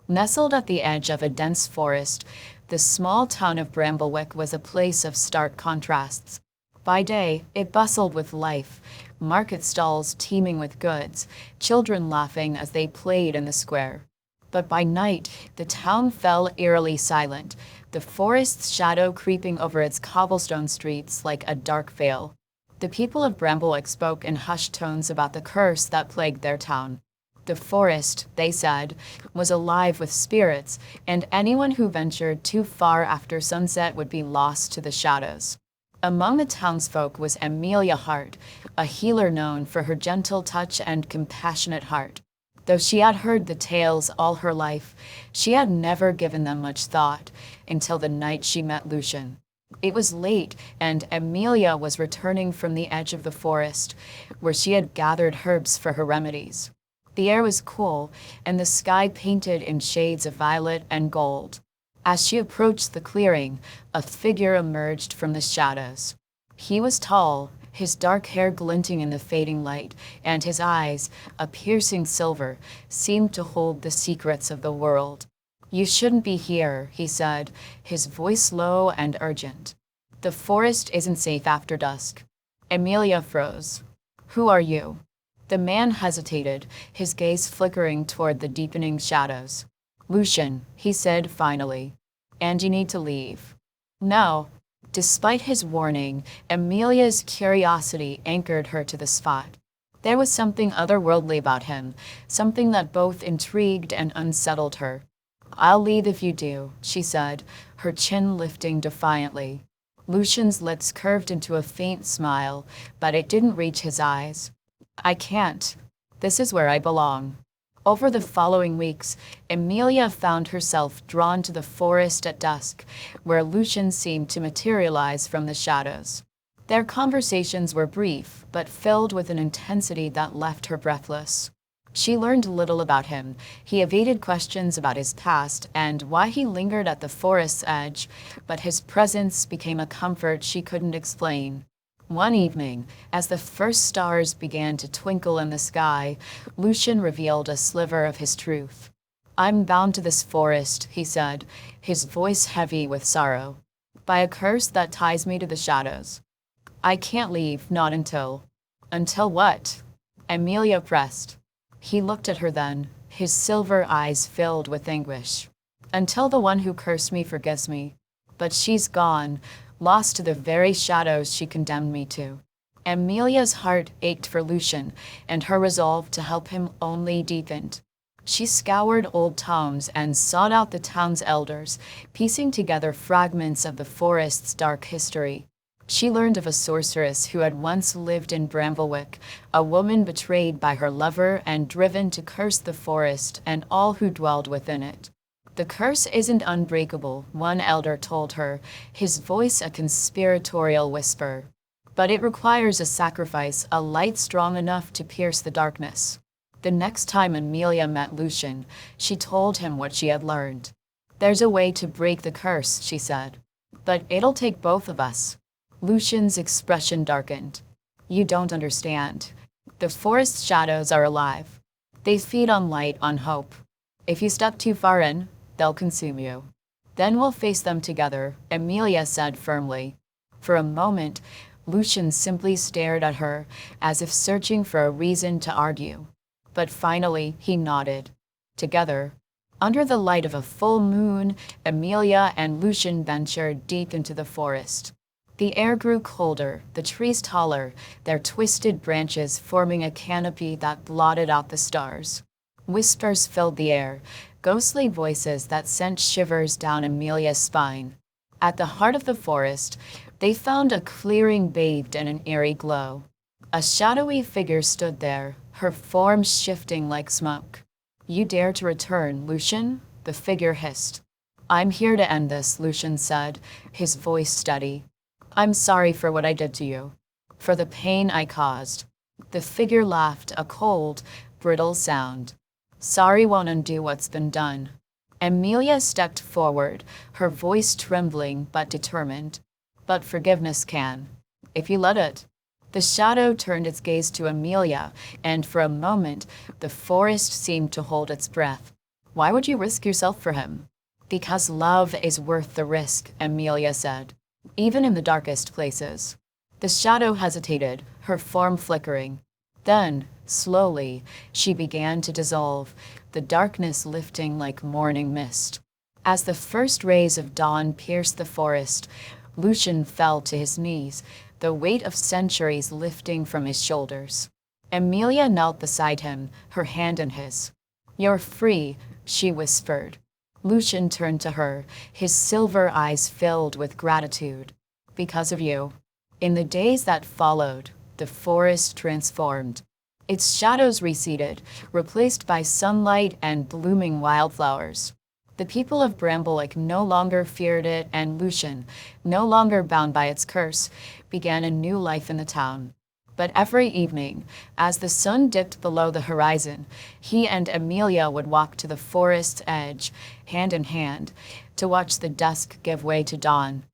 Nestled at the edge of a dense forest, the small town of Bramblewick was a place of stark contrasts. By day, it bustled with life, market stalls teeming with goods, children laughing as they played in the square. But by night, the town fell eerily silent, the forest's shadow creeping over its cobblestone streets like a dark veil. The people of Bramblewick spoke in hushed tones about the curse that plagued their town. The forest, they said, was alive with spirits, and anyone who ventured too far after sunset would be lost to the shadows. Among the townsfolk was Emilia Hart, a healer known for her gentle touch and compassionate heart. Though she had heard the tales all her life, she had never given them much thought until the night she met Lucian. It was late, and Emilia was returning from the edge of the forest, where she had gathered herbs for her remedies. The air was cool, and the sky painted in shades of violet and gold. As she approached the clearing, a figure emerged from the shadows. He was tall, his dark hair glinting in the fading light, and his eyes, a piercing silver, seemed to hold the secrets of the world. "You shouldn't be here," he said, his voice low and urgent. "The forest isn't safe after dusk." Emilia froze. "Who are you?" The man hesitated, his gaze flickering toward the deepening shadows. "Lucian," he said finally. "And you need to leave." "No." Despite his warning, Emilia's curiosity anchored her to the spot. There was something otherworldly about him, something that both intrigued and unsettled her. "I'll leave if you do," she said, her chin lifting defiantly. Lucian's lips curved into a faint smile, but it didn't reach his eyes. "I can't. This is where I belong." Over the following weeks, Emilia found herself drawn to the forest at dusk, where Lucian seemed to materialize from the shadows. Their conversations were brief, but filled with an intensity that left her breathless. She learned little about him. He evaded questions about his past and why he lingered at the forest's edge, but his presence became a comfort she couldn't explain. One evening, as the first stars began to twinkle in the sky, Lucian revealed a sliver of his truth. "I'm bound to this forest," he said, his voice heavy with sorrow, "by a curse that ties me to the shadows. I can't leave, not until—" "Until what?" Emilia pressed. He looked at her then, his silver eyes filled with anguish. "Until the one who cursed me forgives me. But she's gone, lost to the very shadows she condemned me to." Emilia's heart ached for Lucian, and her resolve to help him only deepened. She scoured old tomes and sought out the town's elders, piecing together fragments of the forest's dark history. She learned of a sorceress who had once lived in Bramblewick, a woman betrayed by her lover and driven to curse the forest and all who dwelled within it. "The curse isn't unbreakable," one elder told her, his voice a conspiratorial whisper. "But it requires a sacrifice, a light strong enough to pierce the darkness." The next time Emilia met Lucian, she told him what she had learned. "There's a way to break the curse," she said. "But it'll take both of us." Lucian's expression darkened. "You don't understand. The forest's shadows are alive. They feed on light, on hope. If you step too far in, they'll consume you." "Then we'll face them together," Emilia said firmly. For a moment, Lucian simply stared at her, as if searching for a reason to argue. But finally, he nodded. Together. Under the light of a full moon, Emilia and Lucian ventured deep into the forest. The air grew colder, the trees taller, their twisted branches forming a canopy that blotted out the stars. Whispers filled the air, ghostly voices that sent shivers down Emilia's spine. At the heart of the forest, they found a clearing bathed in an eerie glow. A shadowy figure stood there, her form shifting like smoke. "You dare to return, Lucian?" the figure hissed. "I'm here to end this," Lucian said, his voice steady. "I'm sorry for what I did to you, for the pain I caused." The figure laughed, a cold, brittle sound. "Sorry won't undo what's been done." Emilia stepped forward, her voice trembling but determined. "But forgiveness can, if you let it." The shadow turned its gaze to Emilia, and for a moment, the forest seemed to hold its breath. Why would you risk yourself for him? Because love is worth the risk, Emilia said, even in the darkest places. The shadow hesitated, her form flickering. Then, slowly, she began to dissolve, the darkness lifting like morning mist. As the first rays of dawn pierced the forest, Lucian fell to his knees, the weight of centuries lifting from his shoulders. Emilia knelt beside him, her hand in his. "You're free," she whispered. Lucian turned to her, his silver eyes filled with gratitude. "Because of you." In the days that followed, the forest transformed. Its shadows receded, replaced by sunlight and blooming wildflowers. The people of Bramblewick no longer feared it, and Lucian, no longer bound by its curse, began a new life in the town. But every evening, as the sun dipped below the horizon, he and Emilia would walk to the forest's edge, hand in hand, to watch the dusk give way to dawn.